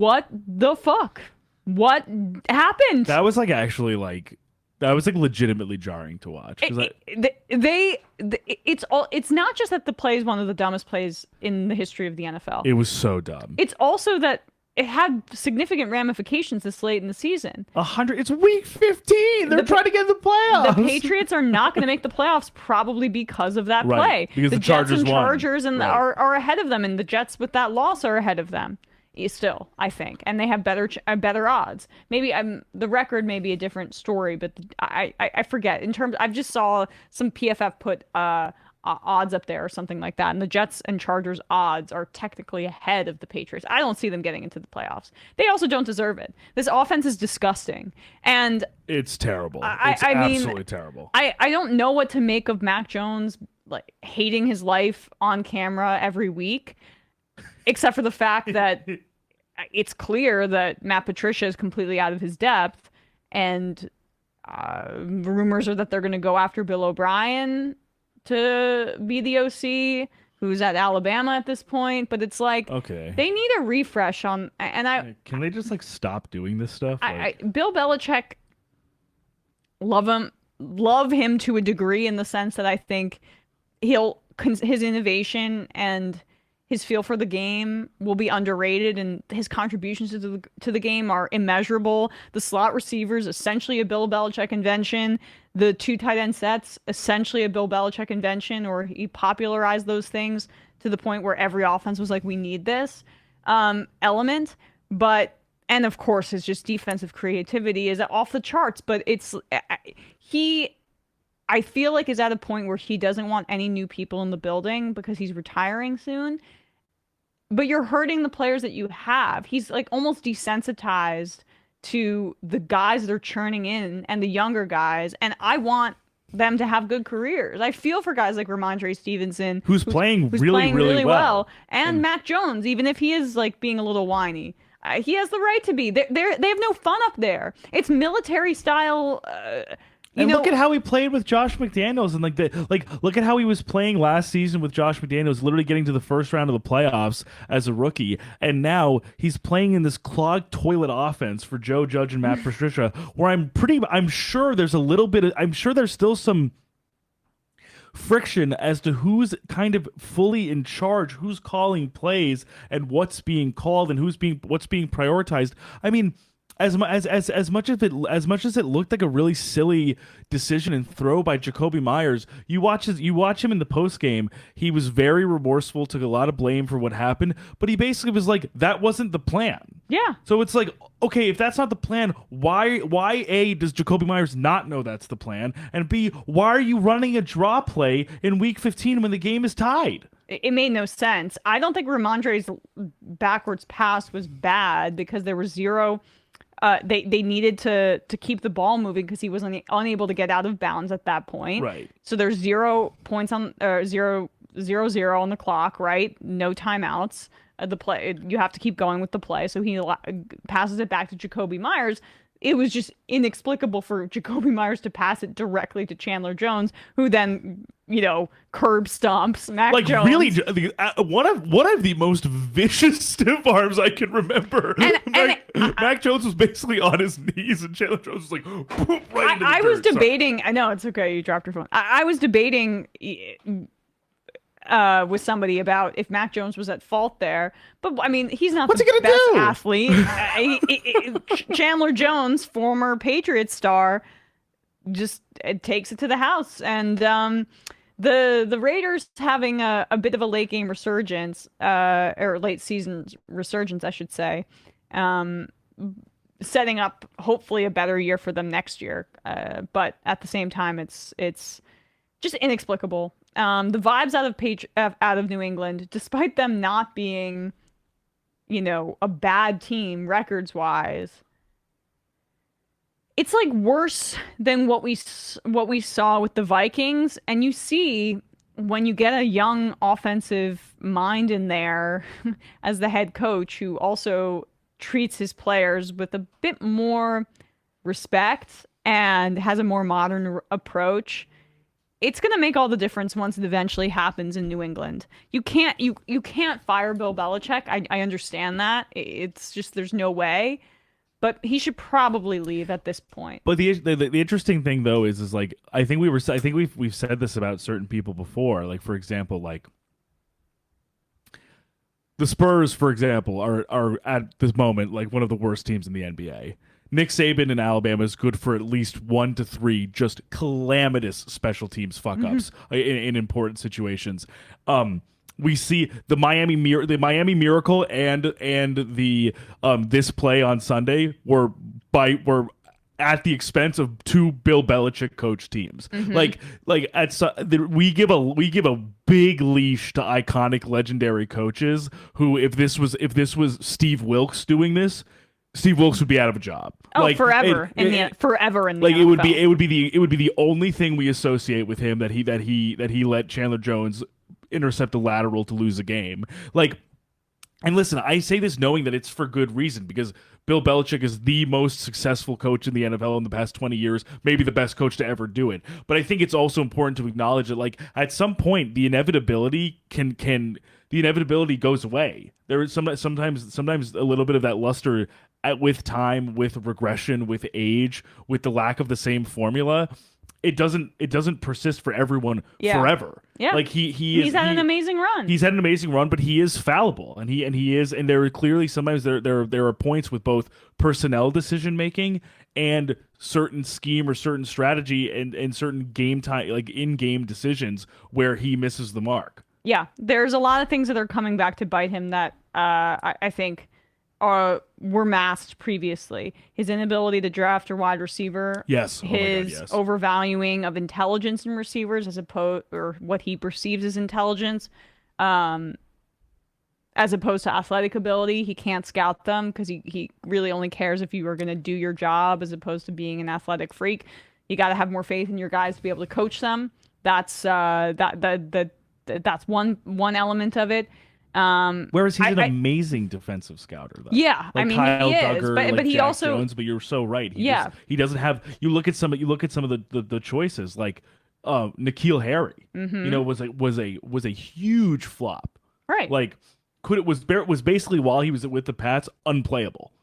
what the fuck? What happened? That was legitimately jarring to watch because It's not just that the play is one of the dumbest plays in the history of the NFL. it was so dumb. It's also that it had significant ramifications this late in the season. It's week 15. They're trying to get in the playoffs. The Patriots are not going to make the playoffs probably because of that play. Because the Jets and won. Chargers are ahead of them, and the Jets with that loss are ahead of them. Still, I think, and they have better odds. Maybe the record may be a different story, but I forget. I just saw some PFF put odds up there or something like that, and the Jets and Chargers odds are technically ahead of the Patriots. I don't see them getting into the playoffs. They also don't deserve it. This offense is disgusting, and it's terrible. It's absolutely terrible. I don't know what to make of Mac Jones like hating his life on camera every week. Except for the fact that it's clear that Matt Patricia is completely out of his depth, and rumors are that they're going to go after Bill O'Brien to be the OC, who's at Alabama at this point. But it's like, okay, they need a refresh on. And can they just stop doing this stuff? Bill Belichick, love him to a degree in the sense that I think his innovation and his feel for the game will be underrated, and his contributions to the game are immeasurable. The slot receivers, essentially a Bill Belichick invention. The 2 tight end sets, essentially a Bill Belichick invention, or he popularized those things to the point where every offense was like, we need this element. And of course, his just defensive creativity is off the charts, but I feel like is at a point where he doesn't want any new people in the building because he's retiring soon. But you're hurting the players that you have. He's like almost desensitized to the guys that are churning in and the younger guys. And I want them to have good careers. I feel for guys like Ramondre Stevenson, who's playing really well. And Mac Jones, even if he is like being a little whiny. He has the right to be. They have no fun up there. It's military style. Look at how he played with Josh McDaniels, and look at how he was playing last season with Josh McDaniels, literally getting to the first round of the playoffs as a rookie, and now he's playing in this clogged toilet offense for Joe Judge and Matt Patricia, where I'm sure there's there's still some friction as to who's kind of fully in charge, who's calling plays, and what's being called, and what's being prioritized. I mean, as much as it looked like a really silly decision and throw by Jacoby Myers, you watch him in the post game. He was very remorseful, took a lot of blame for what happened, but he basically was like, that wasn't the plan. Yeah. So it's like, okay, if that's not the plan, why A, does Jacoby Myers not know that's the plan, and B, why are you running a draw play in week 15 when the game is tied? It made no sense. I don't think Ramondre's backwards pass was bad because there was zero. They needed to keep the ball moving because he was unable to get out of bounds at that point. Right. So there's 0 points on 0 on the clock. Right. No timeouts. The play, you have to keep going with the play. So he passes it back to Jacoby Myers. It was just inexplicable for Jacoby Myers to pass it directly to Chandler Jones, who then, curb stomps Mac Jones. Really, one of the most vicious stiff arms I can remember. Mac Jones was basically on his knees, and Chandler Jones was like, right into the I was dirt. debating. Sorry. I know, it's okay. You dropped your phone. I was debating with somebody about if Mac Jones was at fault there. But, I mean, he's not the best athlete. Chandler Jones, former Patriots star, just takes it to the house. And the Raiders having a bit of a late game resurgence, or late season resurgence, I should say, setting up hopefully a better year for them next year. But at the same time, it's just inexplicable. The vibes out of New England, despite them not being, a bad team records wise, it's like worse than what we saw with the Vikings. And you see when you get a young offensive mind in there as the head coach who also treats his players with a bit more respect and has a more modern approach. it's going to make all the difference once it eventually happens in New England. You can't fire Bill Belichick. I understand that. It's just there's no way. But he should probably leave at this point. But the interesting thing though is like I think we've said this about certain people before. Like for example, like the Spurs, for example, are at this moment like one of the worst teams in the NBA. Nick Saban in Alabama is good for at least 1 to 3 just calamitous special teams fuck ups in important situations. We see the Miami Miracle and the this play on Sunday were at the expense of 2 Bill Belichick coach teams. We give a big leash to iconic legendary coaches who if this was Steve Wilkes doing this, Steve Wilkes would be out of a job. Oh, forever forever in the like NFL. it would be the only thing we associate with him that he let Chandler Jones intercept a lateral to lose a game. Like, and listen, I say this knowing that it's for good reason because Bill Belichick is the most successful coach in the NFL in the past 20 years, maybe the best coach to ever do it. But I think it's also important to acknowledge that like at some point the inevitability goes away. There is sometimes a little bit of that luster with time, with regression, with age, with the lack of the same formula. It doesn't persist for everyone forever. Yeah. Like he's had an amazing run. He's had an amazing run, but he is fallible, and there are clearly sometimes there are points with both personnel decision making and certain scheme or certain strategy and certain game time like in game decisions where he misses the mark. Yeah, there's a lot of things that are coming back to bite him that I think were masked previously. His inability to draft a wide receiver. Yes. His overvaluing of intelligence in receivers or what he perceives as intelligence, as opposed to athletic ability. He can't scout them because he really only cares if you are going to do your job as opposed to being an athletic freak. You got to have more faith in your guys to be able to coach them. That's that's one element of it. Whereas he's an amazing defensive scouter, though. Yeah, like I mean Kyle he is, Duggar, but he Jack also Jones. But you're so right. He doesn't have. You look at some of the choices like N'Keal Harry. Was a huge flop. Right. Like was basically while he was with the Pats unplayable.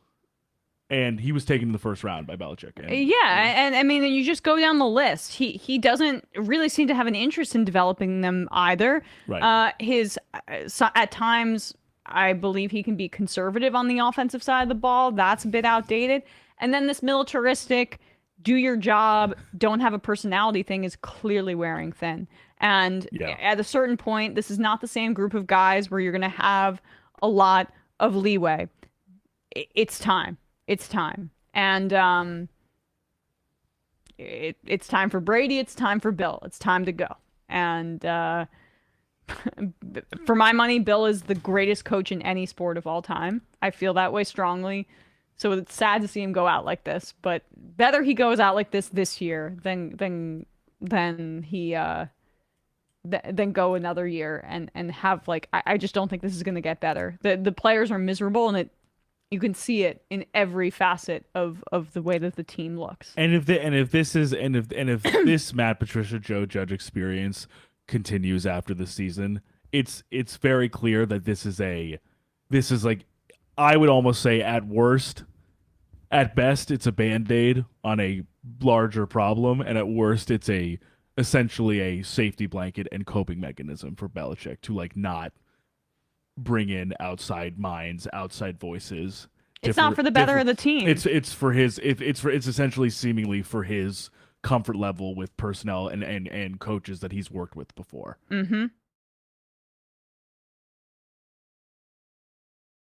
And he was taken in the first round by Belichick. And I mean, you just go down the list. He doesn't really seem to have an interest in developing them either. Right. At times, I believe he can be conservative on the offensive side of the ball. That's a bit outdated. And then this militaristic, do your job, don't have a personality thing is clearly wearing thin. And at a certain point, this is not the same group of guys where you're going to have a lot of leeway. It's time. It's time. And it's time for Brady. It's time for Bill. It's time to go. And for my money, Bill is the greatest coach in any sport of all time. I feel that way strongly. So it's sad to see him go out like this. But better he goes out like this year than he then go another year and have like I just don't think this is going to get better. The players are miserable and you can see it in every facet of the way that the team looks. And if this Matt Patricia Joe Judge experience continues after the season, it's very clear that this is like I would almost say at best it's a band-aid on a larger problem, and at worst it's essentially a safety blanket and coping mechanism for Belichick to like not bring in outside minds, outside voices. It's not for the better of the team. It's essentially seemingly for his comfort level with personnel and coaches that he's worked with before. Mm-hmm.